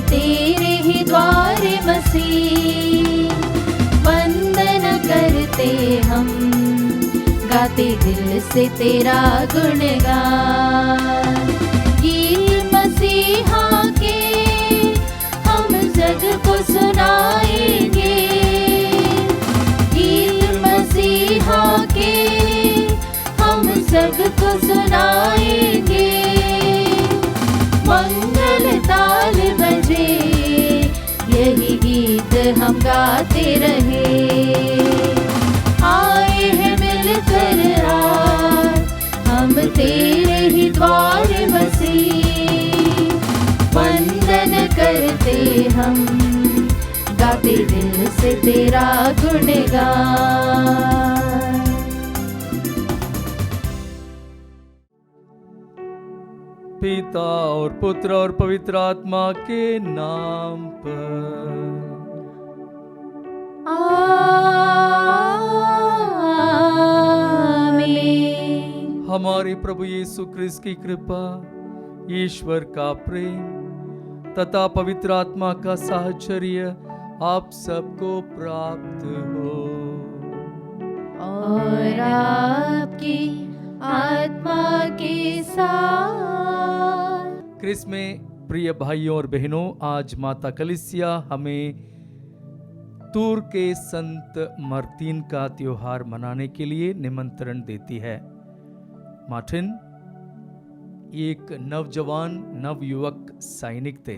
तेरे ही द्वारे मसीह, वंदन करते हम, गाते दिल से तेरा गुणगान। गीत मसीहा के हम जग को सुनाएंगे, गीत मसीहा के हम जग को सुनाएंगे। मंगल ताल बजे यही गीत हम गाते रहे, आए हैं मिलकर आज हम तेरे ही द्वारे मसीह, वंदन करते हम, गाते दिल से तेरा गुणगान। पिता और पुत्र और पवित्र आत्मा के नाम पर आमीन। हमारे प्रभु यीशु क्रिस्त की कृपा, ईश्वर का प्रेम तथा पवित्र आत्मा का साहचर्य आप सबको प्राप्त हो और आपकी आत्मा के साथ। क्रिस्त में प्रिय भाइयों और बहनों, आज माता कलीसिया हमें तूर के संत मार्टिन का त्योहार मनाने के लिए निमंत्रण देती है। मार्टिन एक नवजवान नवयुवक सैनिक थे,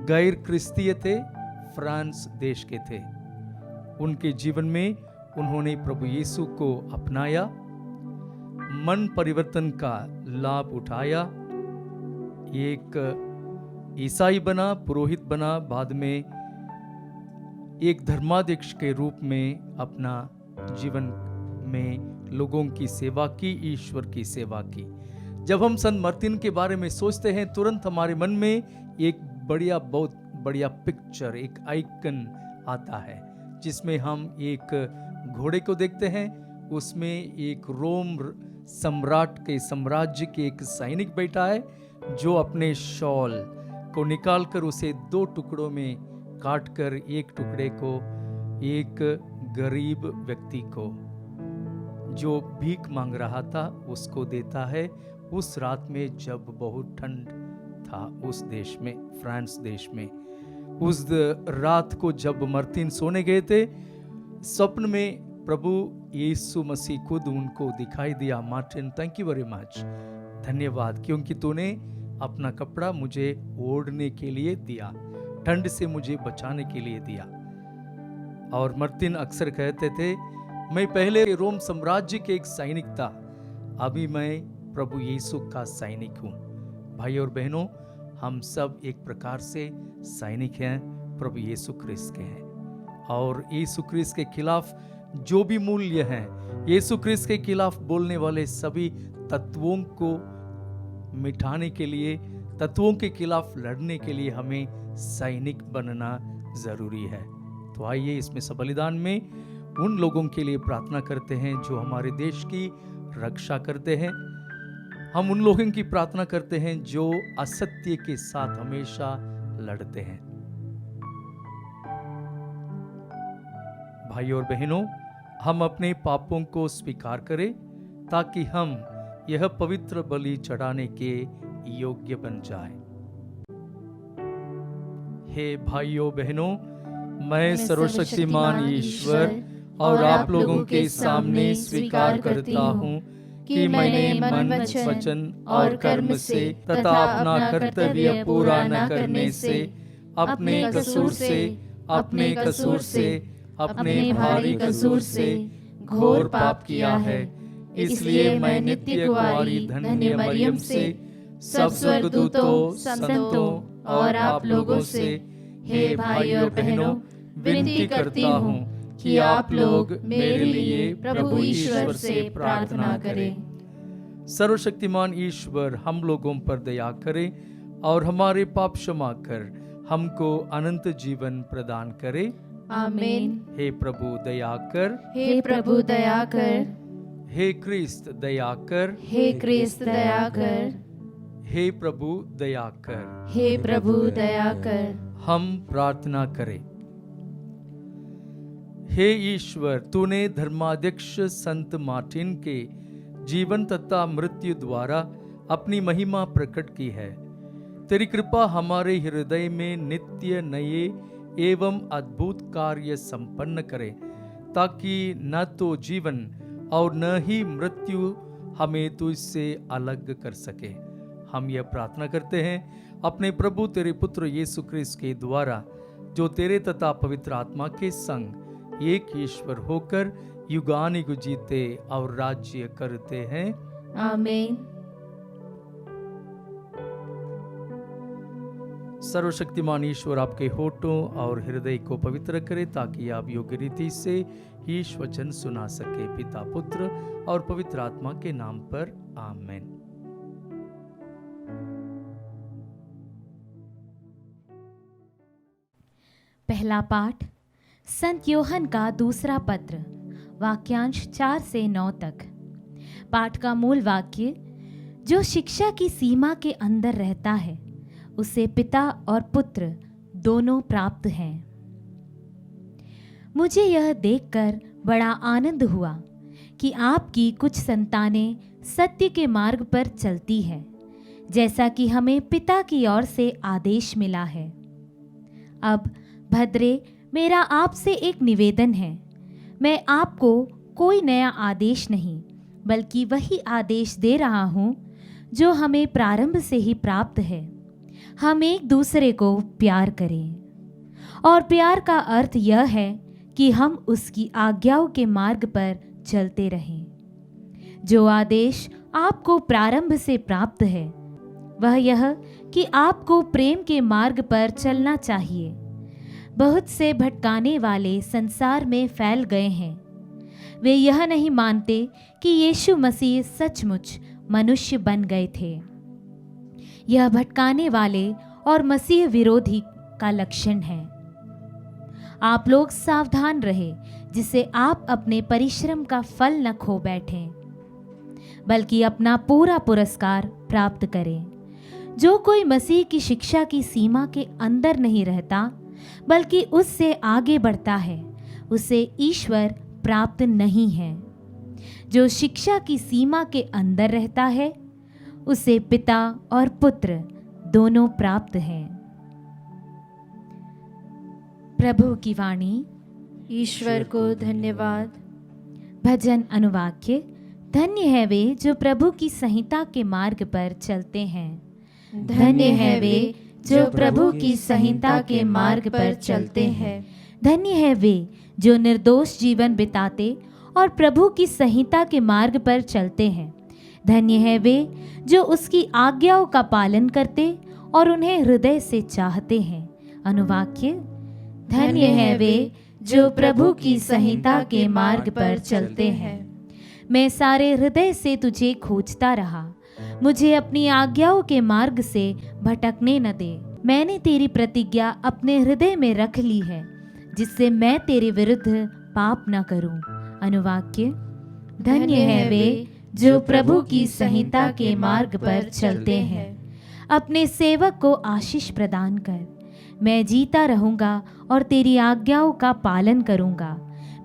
गैर क्रिस्तीय थे, फ्रांस देश के थे। उनके जीवन में उन्होंने प्रभु यीशु को अपनाया, मन परिवर्तन का लाभ उठाया, एक ईसाई बना, पुरोहित बना, बाद में एक धर्माध्यक्ष के रूप में अपना जीवन में लोगों की सेवा की, ईश्वर की सेवा की। जब हम संत मार्टिन के बारे में सोचते हैं, तुरंत हमारे मन में एक बहुत बढ़िया पिक्चर, एक आइकन आता है, जिसमें हम एक घोड़े को देखते हैं, उसमें एक रोम सम्राट के साम्राज्य के एक सैनिक बैठा है, जो अपने शॉल को निकालकर उसे 2 टुकड़ों में काटकर एक टुकड़े को एक गरीब व्यक्ति को जो भीख मांग रहा था उसको देता है। उस रात में जब बहुत ठंड था उस देश में, फ्रांस देश में, उस रात को जब मार्टिन सोने गए थे, स्वप्न में प्रभु यीशु मसीह खुद उनको दिखाई दिया। Martin, thank you very much, धन्यवाद, क्योंकि तूने अपना कपड़ा मुझे ओढ़ने के लिए दिया, ठंड से मुझे बचाने के लिए दिया। और मार्टिन अक्सर कहते थे, मैं पहले रोम साम्राज्य के एक सैनिक था, अभी मैं प्रभु यीशु का सैनिक हूँ। भाई और बहनों, हम सब एक प्रकार से सैनिक हैं, प्रभु यीशु क्रिस्त के हैं। और यीशु क्रिस्त के खिलाफ जो भी मूल्य हैं, यीशु क्रिस्त के खिलाफ बोलने वाले सभी तत्वों को मिटाने के लिए, तत्वों के खिलाफ लड़ने के लिए हमें सैनिक बनना जरूरी है। तो आइए इसमें सब बलिदान में उन लोगों के लिए प्रार्थना करते हैं जो हमारे देश की रक्षा करते हैं। हम उन लोगों की प्रार्थना करते हैं जो असत्य के साथ हमेशा लड़ते हैं। भाई और बहनों, हम अपने पापों को स्वीकार करें ताकि हम यह पवित्र बलि चढ़ाने के योग्य बन जाएं। हे भाइयों बहनों, मैं सर्वशक्तिमान ईश्वर और आप लोगों के सामने स्वीकार करता हूँ कि मैंने मन, वचन और कर्म से तथा अपना कर्तव्य पूरा न करने से, अपने कसूर से, अपने भारी कसूर से घोर पाप किया है। इसलिए मैं नित्य कुंवारी धन्य मरियम से, सब स्वर्गदूतों, संतों और आप लोगों से, हे भाइयों और बहनों, विनती करता हूँ कि आप लोग मेरे लिए प्रभु ईश्वर से प्रार्थना करें। सर्वशक्तिमान ईश्वर हम लोगों पर दया करे और हमारे पाप क्षमा कर हमको अनंत जीवन प्रदान करे। आमीन। हे प्रभु दया कर, हे प्रभु दया कर, हे क्रिस्त दया कर, हे क्रिस्त दया कर, हे प्रभु दया कर। हे प्रभु दया कर। हम प्रार्थना करें। हे ईश्वर, तूने धर्माध्यक्ष संत मार्टिन के जीवन तथा मृत्यु द्वारा अपनी महिमा प्रकट की है। तेरी कृपा हमारे हृदय में नित्य नए एवं अद्भुत कार्य संपन्न करे, ताकि न तो जीवन और न ही मृत्यु हमें तुझसे अलग कर सके। हम यह प्रार्थना करते हैं अपने प्रभु तेरे पुत्र यीशु क्रिस्त के द्वारा, जो तेरे तथा पवित्र आत्मा के संग एक ईश्वर होकर युगानुयुग जीते और राज्य करते हैं। आमीन। सर्वशक्तिमान ईश्वर आपके होठों और हृदय को पवित्र करे, ताकि आप योग्य रीति से ईश वचन सुना सके। पिता, पुत्र और पवित्र आत्मा के नाम पर आमीन। पहला पाठ संत योहन का दूसरा पत्र, वाक्यांश 4 से 9 तक। पाठ का मूल वाक्य, जो शिक्षा की सीमा के अंदर रहता है उसे पिता और पुत्र दोनों प्राप्त हैं। मुझे यह देखकर बड़ा आनंद हुआ कि आपकी कुछ संतानें सत्य के मार्ग पर चलती है, जैसा कि हमें पिता की ओर से आदेश मिला है। अब भद्रे, मेरा आपसे एक निवेदन है। मैं आपको कोई नया आदेश नहीं, बल्कि वही आदेश दे रहा हूँ जो हमें प्रारंभ से ही प्राप्त है। हम एक दूसरे को प्यार करें। और प्यार का अर्थ यह है कि हम उसकी आज्ञाओं के मार्ग पर चलते रहें। जो आदेश आपको प्रारंभ से प्राप्त है वह यह कि आपको प्रेम के मार्ग पर चलना चाहिए। बहुत से भटकाने वाले संसार में फैल गए हैं। वे यह नहीं मानते कि यीशु मसीह सचमुच मनुष्य बन गए थे। यह भटकाने वाले और मसीह विरोधी का लक्षण है। आप लोग सावधान रहे, जिससे आप अपने परिश्रम का फल न खो बैठें, बल्कि अपना पूरा पुरस्कार प्राप्त करें। जो कोई मसीह की शिक्षा की सीमा के अंदर नहीं रहता, बल्कि उससे आगे बढ़ता है, उसे ईश्वर प्राप्त नहीं है। जो शिक्षा की सीमा के अंदर रहता है उसे पिता और पुत्र दोनों प्राप्त हैं। प्रभु की वाणी। ईश्वर को धन्यवाद। भजन अनुवाक्य। धन्य है वे जो प्रभु की संहिता के मार्ग पर चलते हैं। धन्य है वे जो प्रभु की संहिता के मार्ग पर चलते हैं। धन्य है वे जो निर्दोष जीवन बिताते और प्रभु की संहिता के मार्ग पर चलते हैं। धन्य है वे जो उसकी आज्ञाओं का पालन करते और उन्हें हृदय से चाहते हैं। अनुवाक्य। धन्य है वे जो प्रभु की संहिता के मार्ग पर चलते हैं। मैं सारे हृदय से तुझे खोजता रहा, मुझे अपनी आज्ञाओं के मार्ग से भटकने न दे। मैंने तेरी प्रतिज्ञा अपने हृदय में रख ली है, जिससे मैं तेरे विरुद्ध पाप न करूं। अनुवाक्य। धन्य है वे जो प्रभु की संहिता के मार्ग पर चलते हैं। अपने सेवक को आशीष प्रदान कर। मैं जीता रहूंगा और तेरी आज्ञाओं का पालन करूंगा।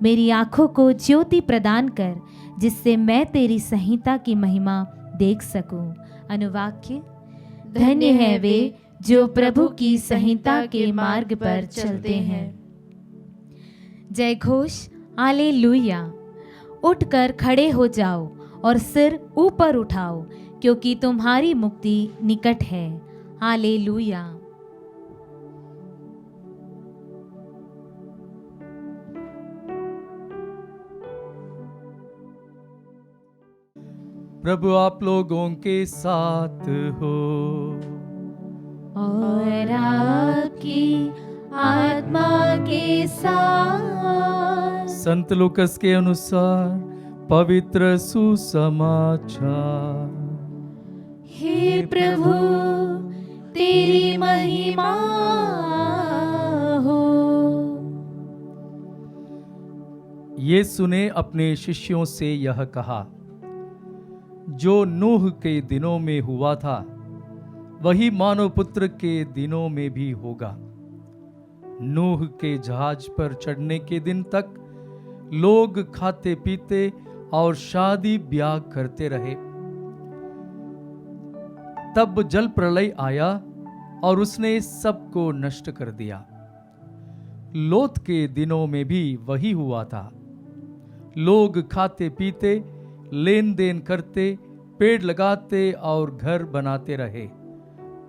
मेरी आंखों को ज्योति प्रदान कर, जिससे मैं तेरी संहिता की महिमा देख सकूं। अनुवाक्य। धन्य है वे जो प्रभु की संहिता के मार्ग पर चलते हैं। जय घोष। हालेलुया। उठकर खड़े हो जाओ और सिर ऊपर उठाओ, क्योंकि तुम्हारी मुक्ति निकट है। हालेलुया। प्रभु आप लोगों के साथ हो और आपकी आत्मा के साथ। संत लूकस के अनुसार पवित्र सुसमाचार। हे प्रभु, तेरी महिमा हो। यीशु ने अपने शिष्यों से यह कहा, जो नूह के दिनों में हुआ था वही मानव पुत्र के दिनों में भी होगा। नूह के जहाज पर चढ़ने के दिन तक लोग खाते पीते और शादी ब्याह करते रहे। तब जल प्रलय आया और उसने सबको नष्ट कर दिया। लोत के दिनों में भी वही हुआ था। लोग खाते पीते, लेन देन करते, पेड़ लगाते और घर बनाते रहे।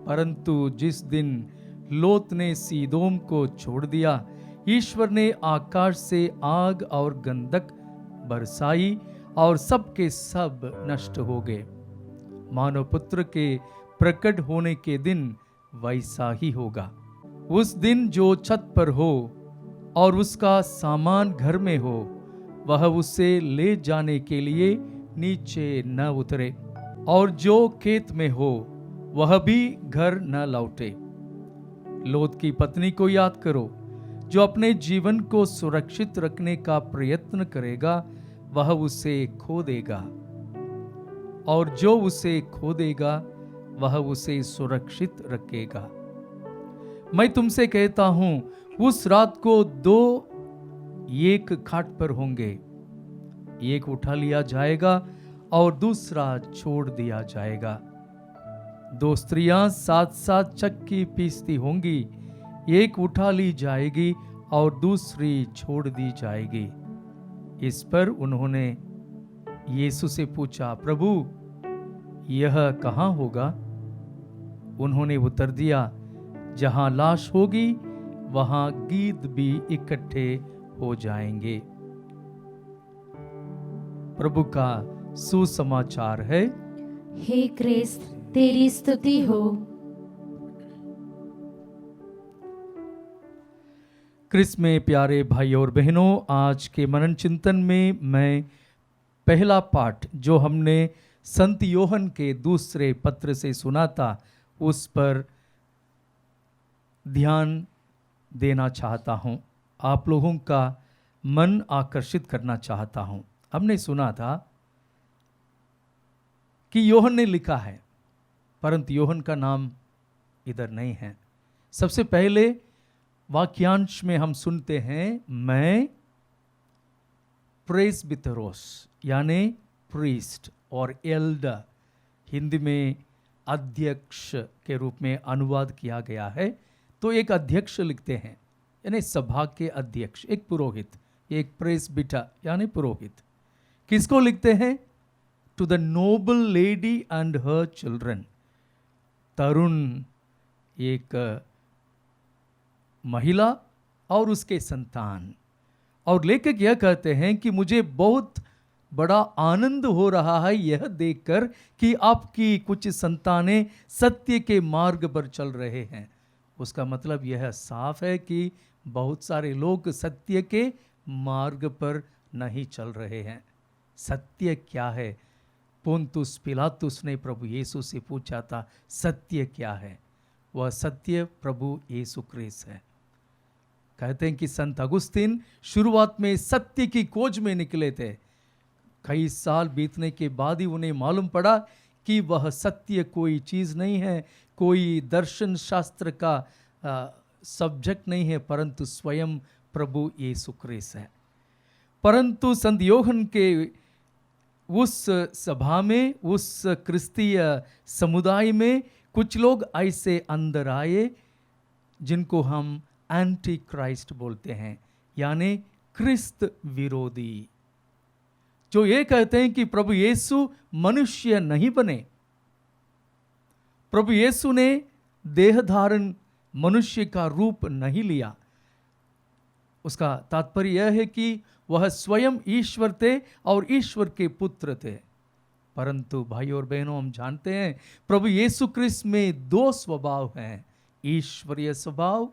परंतु जिस दिन लोत ने सीदोम को छोड़ दिया, ईश्वर ने आकाश से आग और गंधक बरसाई और सब के सब नष्ट हो गए। मानव पुत्र के प्रकट होने के दिन वैसा ही होगा। उस दिन जो छत पर हो और उसका सामान घर में हो, वह उसे ले जाने के लिए नीचे न उतरे, और जो खेत में हो वह भी घर न लौटे। लोत की पत्नी को याद करो। जो अपने जीवन को सुरक्षित रखने का प्रयत्न करेगा, वह उसे खो देगा, और जो उसे खो देगा, वह उसे सुरक्षित रखेगा। मैं तुमसे कहता हूं, उस रात को दो एक खाट पर होंगे, एक उठा लिया जाएगा और दूसरा छोड़ दिया जाएगा। दो स्त्रियां साथ साथ चक्की पीसती होंगी, एक उठा ली जाएगी और दूसरी छोड़ दी जाएगी। इस पर उन्होंने यीशु से पूछा, प्रभु, यह कहाँ होगा? उन्होंने उत्तर दिया, जहां लाश होगी वहां गीद भी इकट्ठे हो जाएंगे। प्रभु का सुसमाचार है। हे क्रिस्त, तेरी स्तुति हो। क्रिस्त में प्यारे भाई और बहनों, आज के मनन चिंतन में मैं पहला पाठ जो हमने संत योहन के दूसरे पत्र से सुना था, उस पर ध्यान देना चाहता हूं, आप लोगों का मन आकर्षित करना चाहता हूं। हमने सुना था कि योहन ने लिखा है, परंतु योहन का नाम इधर नहीं है। सबसे पहले वाक्यांश में हम सुनते हैं, मैं प्रेस्बिटेरोस यानी प्रीस्ट और एल्डर, हिंदी में अध्यक्ष के रूप में अनुवाद किया गया है। तो एक अध्यक्ष लिखते हैं, यानी सभा के अध्यक्ष, एक पुरोहित, एक प्रेस्बिटर यानी पुरोहित। किसको लिखते हैं? To the noble lady and her children, तरुण एक महिला और उसके संतान। और लेखक यह कहते हैं कि मुझे बहुत बड़ा आनंद हो रहा है यह देखकर कि आपकी कुछ संतानें सत्य के मार्ग पर चल रहे हैं। उसका मतलब यह साफ है कि बहुत सारे लोग सत्य के मार्ग पर नहीं चल रहे हैं। सत्य क्या है? पोंतुस पिलातुस ने प्रभु यीशु से पूछा था, सत्य क्या है? वह सत्य प्रभु यीशु क्रिस्त है। कहते हैं कि संत अगुस्तीन शुरुआत में सत्य की खोज में निकले थे। कई साल बीतने के बाद ही उन्हें मालूम पड़ा कि वह सत्य कोई चीज़ नहीं है, कोई दर्शन शास्त्र का सब्जेक्ट नहीं है, परंतु स्वयं प्रभु यीशु क्रिस्त है। परंतु संत योहन के उस सभा में, उस क्रिस्तीय समुदाय में कुछ लोग ऐसे अंदर आए जिनको हम एंटी क्राइस्ट बोलते हैं, यानी क्रिस्त विरोधी, जो ये कहते हैं कि प्रभु यीशु मनुष्य नहीं बने। प्रभु यीशु ने देह धारण मनुष्य का रूप नहीं लिया। उसका तात्पर्य यह है कि वह स्वयं ईश्वर थे और ईश्वर के पुत्र थे। परंतु भाई और बहनों, हम जानते हैं प्रभु यीशु क्रिस्त में दो स्वभाव हैं, ईश्वरीय स्वभाव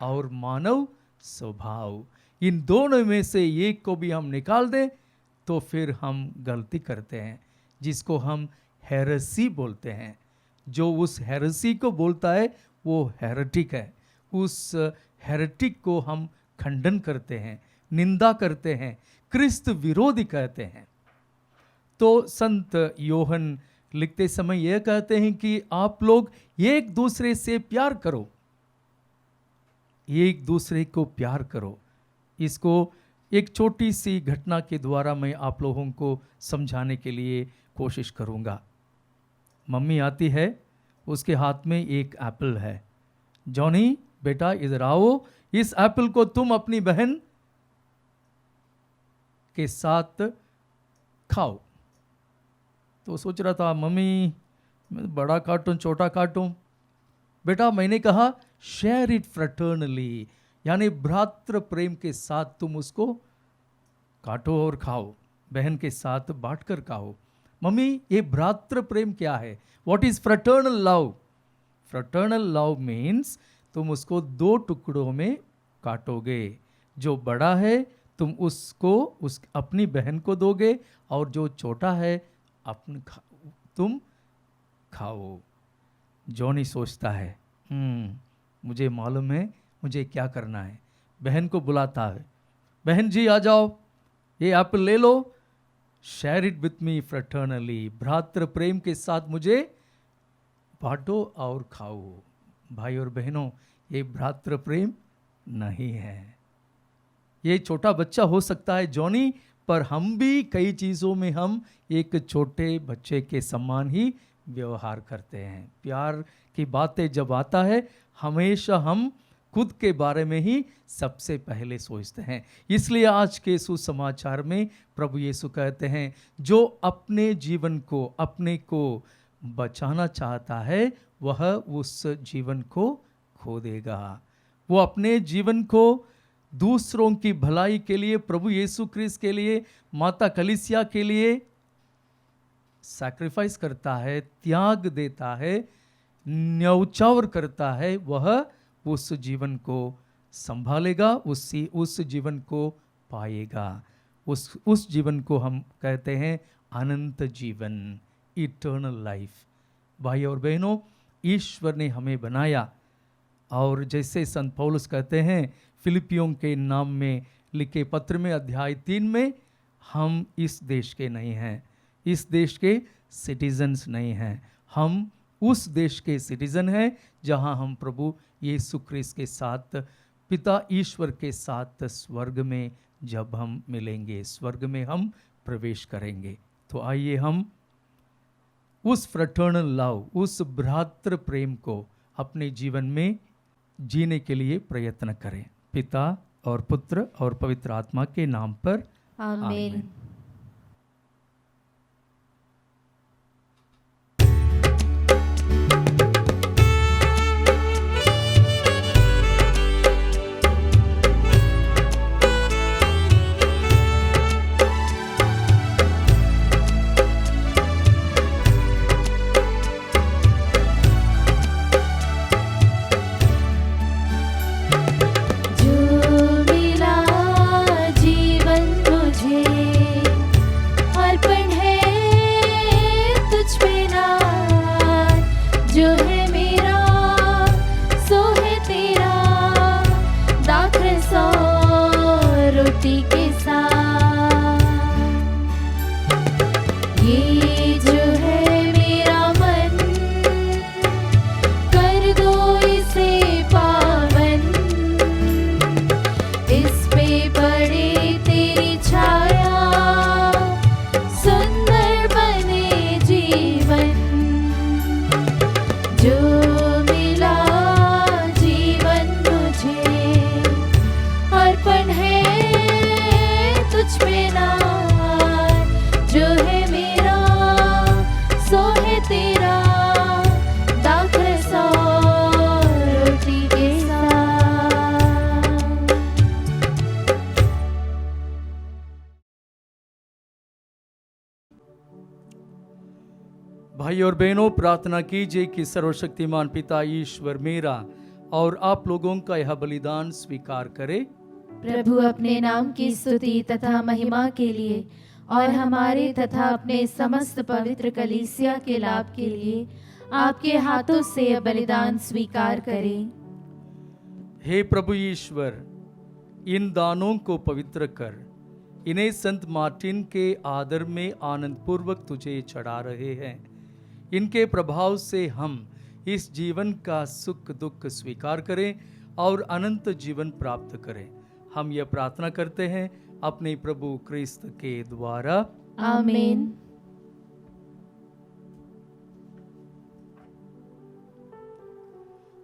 और मानव स्वभाव। इन दोनों में से एक को भी हम निकाल दें तो फिर हम गलती करते हैं, जिसको हम हेरेसी बोलते हैं। जो उस हेरेसी को बोलता है वो हेरेटिक है। उस हेरेटिक को हम खंडन करते हैं, निंदा करते हैं, क्रिस्त विरोधी कहते हैं। तो संत योहन लिखते समय यह कहते हैं कि आप लोग एक दूसरे से प्यार करो, एक दूसरे को प्यार करो। इसको एक छोटी सी घटना के द्वारा मैं आप लोगों को समझाने के लिए कोशिश करूंगा। मम्मी आती है, उसके हाथ में एक एप्पल है। जॉनी बेटा इधर आओ, इस एप्पल को तुम अपनी बहन के साथ खाओ। तो सोच रहा था मम्मी मैं बड़ा काटूं छोटा काटूं। बेटा मैंने कहा शेयर इट फ्रेटर्नली, यानी भ्रातृ प्रेम के साथ तुम उसको काटो और खाओ, बहन के साथ बांटकर खाओ। मम्मी ये भ्रातृ प्रेम क्या है? What is fraternal love? Fraternal love means तुम उसको दो टुकड़ों में काटोगे। जो बड़ा है तुम उसको अपनी बहन को दोगे और जो छोटा है तुम खाओ। जॉनी सोचता है मुझे मालूम है मुझे क्या करना है। बहन को बुलाता है, बहन जी आ जाओ, ये एप्पल ले लो, शेयर इट विथ मी फ्रेटर्नली, भ्रातृ प्रेम के साथ मुझे बांटो और खाओ। भाई और बहनों, ये भ्रातृ प्रेम नहीं है। ये छोटा बच्चा हो सकता है जॉनी, पर हम भी कई चीज़ों में हम एक छोटे बच्चे के समान ही व्यवहार करते हैं। प्यार की बातें जब आता है हमेशा हम खुद के बारे में ही सबसे पहले सोचते हैं। इसलिए आज के सुसमाचार में प्रभु यीशु कहते हैं जो अपने जीवन को अपने को बचाना चाहता है वह उस जीवन को खो देगा। वो अपने जीवन को दूसरों की भलाई के लिए, प्रभु यीशु क्रिस्त के लिए, माता कलीसिया के लिए सैक्रिफाइस करता है, त्याग देता है, न्यौछावर करता है। वह उस जीवन को संभालेगा, उस जीवन को पाएगा। उस जीवन को हम कहते हैं अनंत जीवन, इटर्नल लाइफ। भाई और बहनों, ईश्वर ने हमें बनाया और जैसे संत पौलुस कहते हैं फिलिपियों के नाम में लिखे पत्र में अध्याय 3 में, हम इस देश के नहीं हैं, इस देश के सिटीजन्स नहीं हैं, हम उस देश के सिटीजन हैं जहां हम प्रभु यीशु क्रिस्त के साथ, पिता ईश्वर के साथ स्वर्ग में जब हम मिलेंगे, स्वर्ग में हम प्रवेश करेंगे। तो आइए हम उस फ्रेटर्नल लव, उस भ्रातृ प्रेम को अपने जीवन में जीने के लिए प्रयत्न करें। पिता और पुत्र और पवित्र आत्मा के नाम पर आमीन। भाई और बहनों, प्रार्थना कीजिए कि सर्वशक्तिमान पिता ईश्वर मेरा और आप लोगों का यह बलिदान स्वीकार करे। प्रभु अपने नाम की स्तुति तथा महिमा के लिए और हमारे तथा अपने समस्त पवित्र कलीसिया के लाभ के लिए आपके हाथों से यह बलिदान स्वीकार करें। हे प्रभु ईश्वर, इन दानों को पवित्र कर इन्हें संत मार्टिन के आदर में आनंद पूर्वक तुझे चढ़ा रहे हैं। इनके प्रभाव से हम इस जीवन का सुख दुख स्वीकार करें और अनंत जीवन प्राप्त करें। हम यह प्रार्थना करते हैं अपने प्रभु क्रिस्त के द्वारा। आमीन।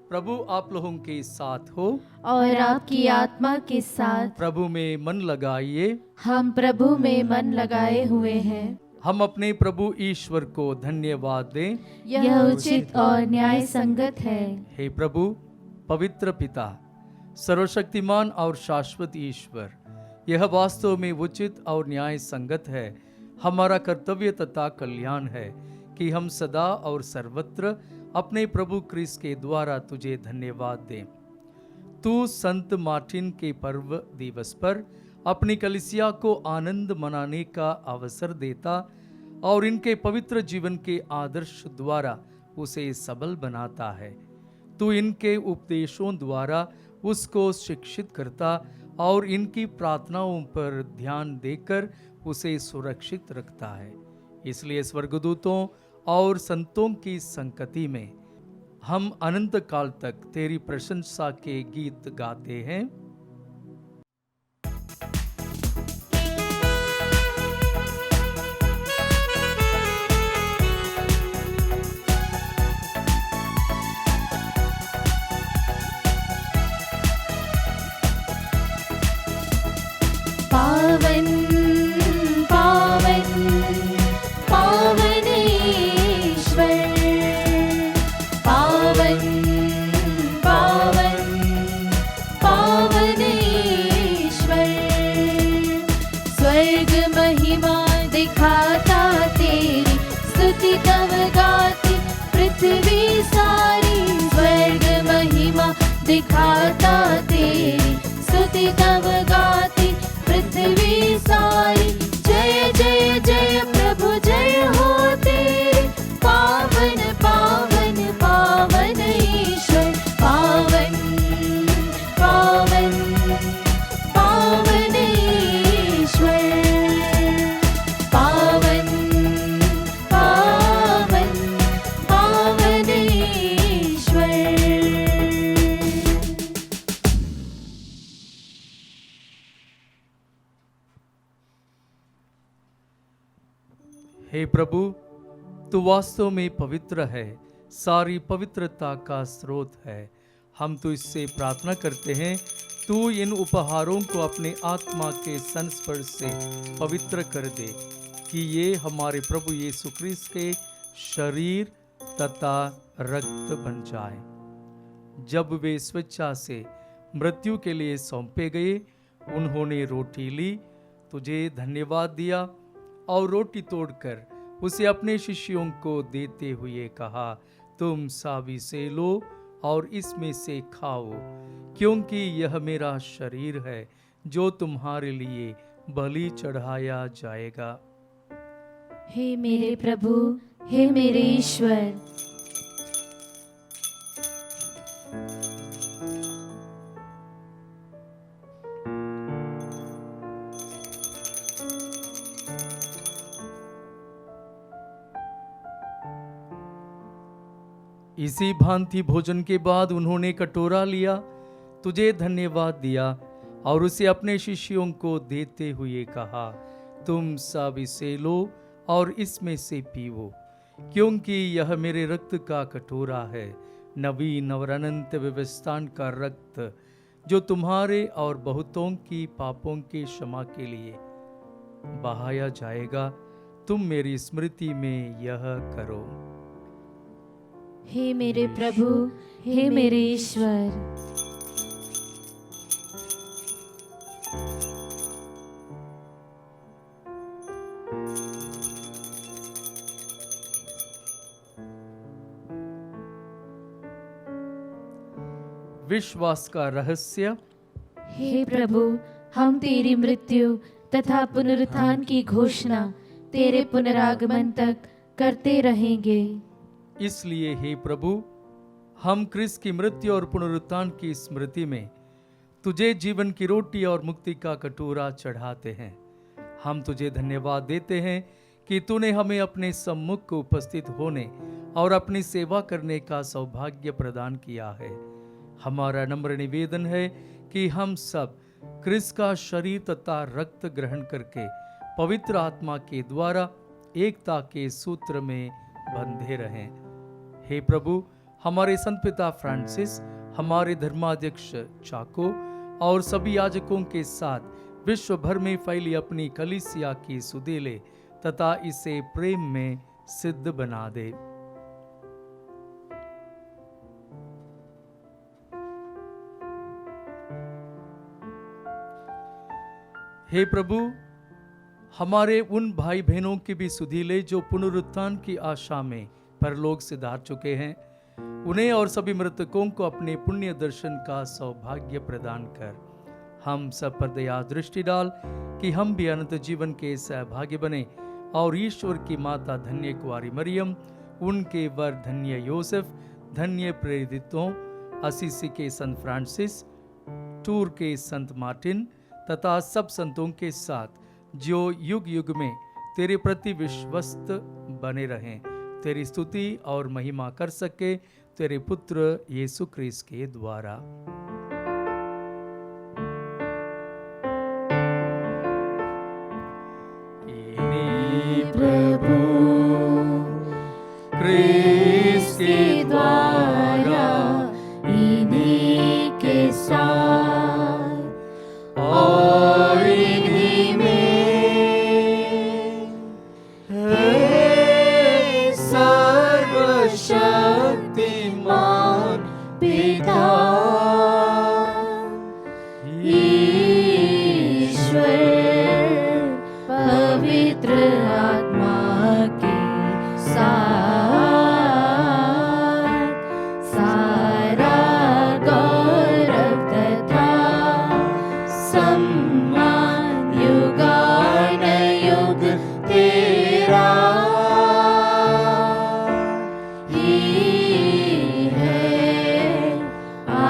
प्रभु आप लोगों के साथ हो और आपकी आत्मा के साथ। प्रभु में मन लगाइए। हम प्रभु में मन लगाए हुए हैं। हम अपने प्रभु ईश्वर को धन्यवाद दें। यह उचित और न्याय संगत है। हे प्रभु, पवित्र पिता, सर्वशक्तिमान और शाश्वत ईश्वर, यह वास्तव में उचित और न्याय संगत है, हमारा कर्तव्य तथा कल्याण है कि हम सदा और सर्वत्र अपने प्रभु क्रिस्त के द्वारा तुझे धन्यवाद दें। तू संत मार्टिन के पर्व दिवस पर अपनी कलीसिया को आनंद मनाने का अवसर देता और इनके पवित्र जीवन के आदर्श द्वारा उसे सबल बनाता है। तू इनके उपदेशों द्वारा उसको शिक्षित करता और इनकी प्रार्थनाओं पर ध्यान देकर उसे सुरक्षित रखता है। इसलिए स्वर्गदूतों और संतों की संगति में हम अनंत काल तक तेरी प्रशंसा के गीत गाते हैं। पावन पावन पावन ईश्वर, पावन पावन पावन ईश्वर। स्वर्ग महिमा दिखाता तेरी, स्तुति तव गाती पृथ्वी सारी। स्वर्ग महिमा दिखाता तेरी, स्तुति तव गाती पृथ्वी सारी। जय जय जय प्रभु जय हो तेरे, पावन पावन पावन ईश्वर। पावन पावन पावन ईश्वर, पावन पावन पावन ईश्वर। हे प्रभु, तू वास्तव में पवित्र है, सारी पवित्रता का स्रोत है। हम तो इससे प्रार्थना करते हैं, तू इन उपहारों को अपने आत्मा के संस्पर्श से पवित्र कर दे कि ये हमारे प्रभु यीशु क्रिस्त के शरीर तथा रक्त बन जाए। जब वे स्वेच्छा से मृत्यु के लिए सौंपे गए, उन्होंने रोटी ली, तुझे धन्यवाद दिया और रोटी तोड़कर उसे अपने शिष्यों को देते हुए कहा, तुम सभी से लो और इसमें से खाओ, क्योंकि यह मेरा शरीर है जो तुम्हारे लिए बलि चढ़ाया जाएगा। हे मेरे प्रभु, हे मेरे ईश्वर, इसी भांति भोजन के बाद उन्होंने कटोरा लिया, तुझे धन्यवाद दिया और उसे अपने शिष्यों को देते हुए कहा, तुम सब इसे लो और इसमें से पीवो, क्योंकि यह मेरे रक्त का कटोरा है, नवीन और अनंत व्यवस्था का रक्त, जो तुम्हारे और बहुतों की पापों के क्षमा के लिए बहाया जाएगा। तुम मेरी स्मृति में यह करो। हे मेरे प्रभु, हे मेरे ईश्वर। विश्वास का रहस्य। हे प्रभु, हम तेरी मृत्यु तथा पुनरुत्थान की घोषणा तेरे पुनरागमन तक करते रहेंगे। इसलिए हे प्रभु, हम क्रिस्त की मृत्यु और पुनरुत्थान की स्मृति में तुझे जीवन की रोटी और मुक्ति का कटोरा चढ़ाते हैं। हम तुझे धन्यवाद देते हैं कि तूने हमें अपने सम्मुख उपस्थित होने और अपनी सेवा करने का सौभाग्य प्रदान किया है। हमारा नम्र निवेदन है कि हम सब क्रिस्त का शरीर तथा रक्त ग्रहण करके पवित्र आत्मा के द्वारा एकता के सूत्र में बंधे रहें। हे प्रभु, हमारे संत पिता फ्रांसिस, हमारे धर्माध्यक्ष चाको और सभी याजकों के साथ विश्व भर में फैली अपनी कलीसिया की सुधीले तथा इसे प्रेम में सिद्ध बना दे। हे प्रभु, हमारे उन भाई बहनों की भी सुधीले जो पुनरुत्थान की आशा में परलोक से धार चुके हैं, उन्हें और सभी मृतकों को अपने पुण्य दर्शन का सौभाग्य प्रदान कर हम सब पर दया दृष्टि डाल कि हम भी अनंत जीवन के सहभागी बने और ईश्वर की माता धन्य कुंवारी मरियम, उनके वर धन्य योसेफ, धन्य प्रेरितों, असीसी के संत फ्रांसिस, टूर के संत मार्टिन तथा सब संतों के साथ जो युग युग में तेरे प्रति विश्वस्त बने रहें, तेरी स्तुति और महिमा कर सके तेरे पुत्र यीशु क्रिस्त के द्वारा। प्रभु क्रिस्त के द्वारा इन्हीं के साथ और इन्हीं में है सर्वशक्तिमान पिता पवित्र आत्मा के साथ सारा गौरव तथा सम्मान युगानुयुग तेरा ही है। आमीन।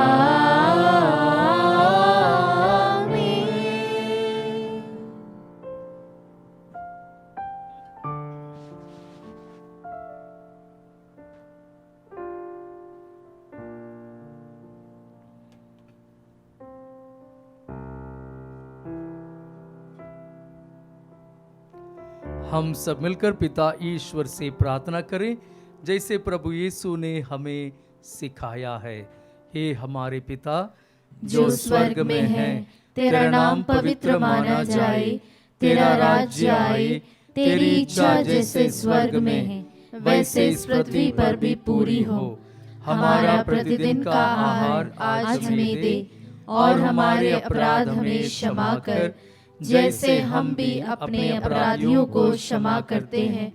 हम सब मिलकर पिता ईश्वर से प्रार्थना करें जैसे प्रभु यीशु ने हमें सिखाया है। हे हमारे पिता जो स्वर्ग में है, तेरा नाम पवित्र माना जाए, तेरा राज्य आए, तेरी इच्छा जैसे स्वर्ग में है वैसे इस पृथ्वी पर भी पूरी हो। हमारा प्रतिदिन का आहार आज हमें दे और हमारे अपराध हमें क्षमा कर जैसे हम भी अपने अपराधियों को क्षमा करते हैं,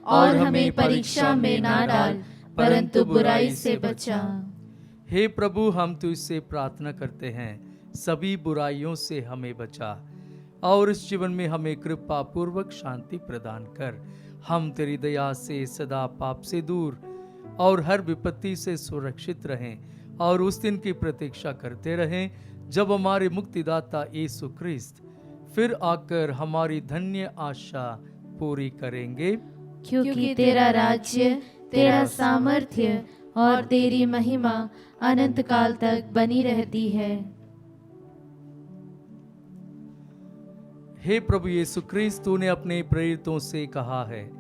और हमें परीक्षा में ना डाल परंतु बुराई से बचा। हे प्रभु, हम तुझसे प्रार्थना करते हैं सभी बुराइयों से हमें बचा और इस जीवन में हमें कृपा पूर्वक शांति प्रदान कर। हम तेरी दया से सदा पाप से दूर और हर विपत्ति से सुरक्षित रहें और उस दिन की प्रतीक्षा करते रहें जब हमारे मुक्तिदाता यीशु क्रिस्त फिर आकर हमारी धन्य आशा पूरी करेंगे। क्योंकि तेरा राज्य, तेरा सामर्थ्य और तेरी महिमा अनंत काल तक बनी रहती है। हे प्रभु यीशु क्रिस्त, तूने अपने प्रेरितों से कहा है,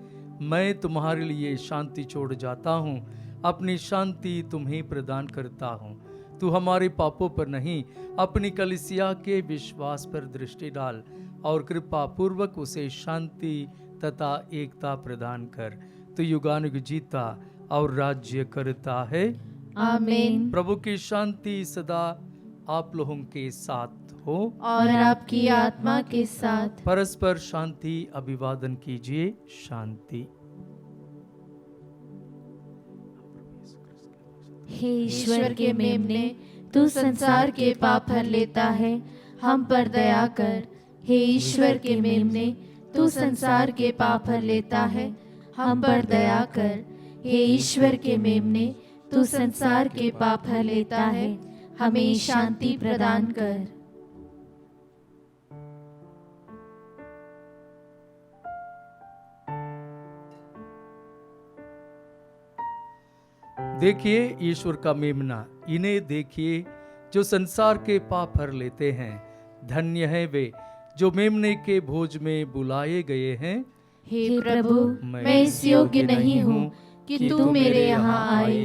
मैं तुम्हारे लिए शांति छोड़ जाता हूँ, अपनी शांति तुम्हें प्रदान करता हूँ। तू हमारे पापों पर नहीं, अपनी कलीसिया के विश्वास पर दृष्टि डाल और कृपा पूर्वक उसे शांति तथा एकता प्रदान कर। तू युगानुयुग जीता और राज्य करता है। आमीन। प्रभु की शांति सदा आप लोगों के साथ हो और आपकी आत्मा के साथ। परस्पर शांति अभिवादन कीजिए। शांति। हे ईश्वर के मेमने, तू संसार के पाप हर लेता है, हम पर दया कर। हे ईश्वर के मेमने, तू संसार के पाप हर लेता है, हम पर दया कर। हे ईश्वर के मेमने, तू संसार के पाप हर लेता है, हमें शांति प्रदान कर। देखिए ईश्वर का मेमना, इन्हें देखिए जो संसार के पाप हर लेते हैं। धन्य है वे जो मेमने के भोज में बुलाए गए हैं। हे प्रभु, मैं इस योग्य नहीं हूँ कि तू मेरे यहाँ आए,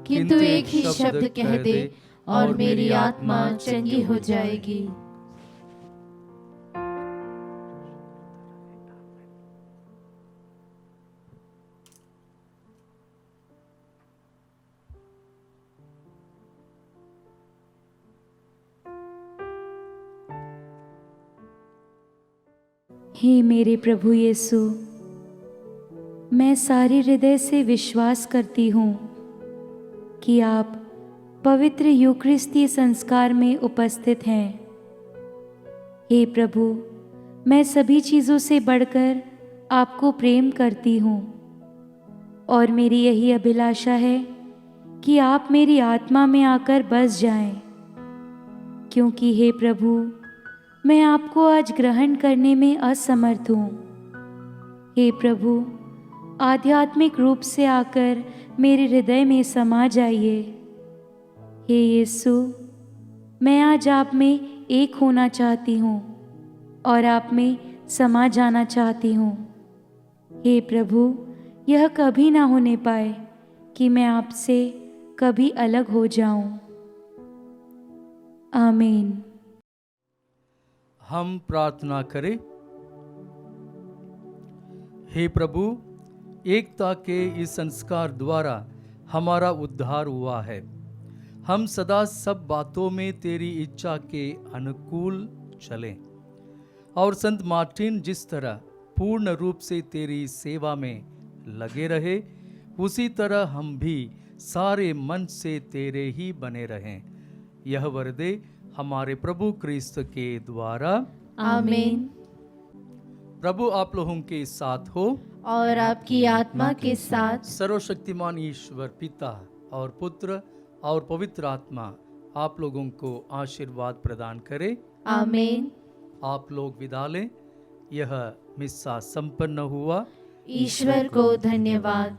किंतु एक ही शब्द कह दे और मेरी आत्मा चंगी हो जाएगी। हे मेरे प्रभु यीशु, मैं सारे हृदय से विश्वास करती हूँ कि आप पवित्र यूकरिस्ती संस्कार में उपस्थित हैं। हे प्रभु, मैं सभी चीज़ों से बढ़कर आपको प्रेम करती हूँ और मेरी यही अभिलाषा है कि आप मेरी आत्मा में आकर बस जाएं, क्योंकि हे प्रभु, मैं आपको आज ग्रहण करने में असमर्थ हूँ। हे प्रभु, आध्यात्मिक रूप से आकर मेरे हृदय में समा जाइए। हे यीशु, मैं आज आप में एक होना चाहती हूँ और आप में समा जाना चाहती हूँ। हे प्रभु, यह कभी ना होने पाए कि मैं आपसे कभी अलग हो जाऊं। आमीन। हम प्रार्थना करें। हे प्रभु, एकता के इस संस्कार द्वारा हमारा उद्धार हुआ है। हम सदा सब बातों में तेरी इच्छा के अनुकूल चलें और संत मार्टिन जिस तरह पूर्ण रूप से तेरी सेवा में लगे रहे, उसी तरह हम भी सारे मन से तेरे ही बने रहें। यह वर दे हमारे प्रभु क्रिस्त के द्वारा। आमीन। प्रभु आप लोगों के साथ हो और आपकी आत्मा के साथ। सर्वशक्तिमान ईश्वर पिता और पुत्र और पवित्र आत्मा आप लोगों को आशीर्वाद प्रदान करे। आमीन। आप लोग विदा लें। यह मिस्सा संपन्न हुआ। ईश्वर को धन्यवाद।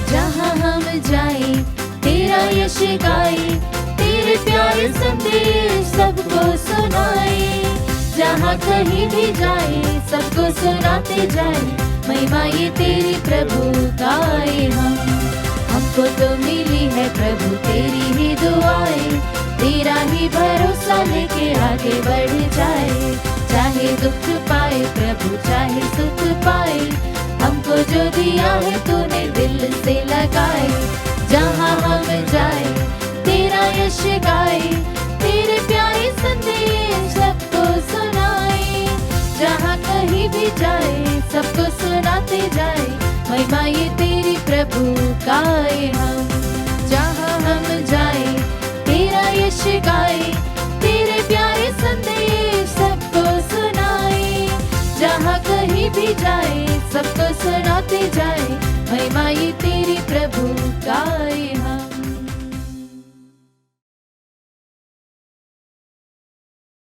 जहाँ हम जाए तेरा यश गाए, तेरे प्यारे संदेश सबको सुनाए। जहाँ कहीं भी जाए सबको सुनाते जाए, महिमा ये तेरी प्रभु गाए हम। हमको तो मिली है प्रभु तेरी ही दुआएं, तेरा ही भरोसा लेके आगे बढ़ जाए। चाहे दुख पाए प्रभु चाहे सुख पाए, हमको जो दिया है तूने दिल से लगाए। जहाँ हम जाए तेरा यश गाए, तेरे प्यारे संदेश सबको सुनाए। जहाँ कहीं भी जाए सबको सुनाते जाए, महिमा ये तेरी प्रभु गाए हम। जहाँ हम जाए तेरा यश गाए, तेरे प्यारे संदेश सबको सुनाए। जहाँ कहीं भी जाए सबको सुनाते जाए, महिमा ये तेरी प्रभु गाए हम।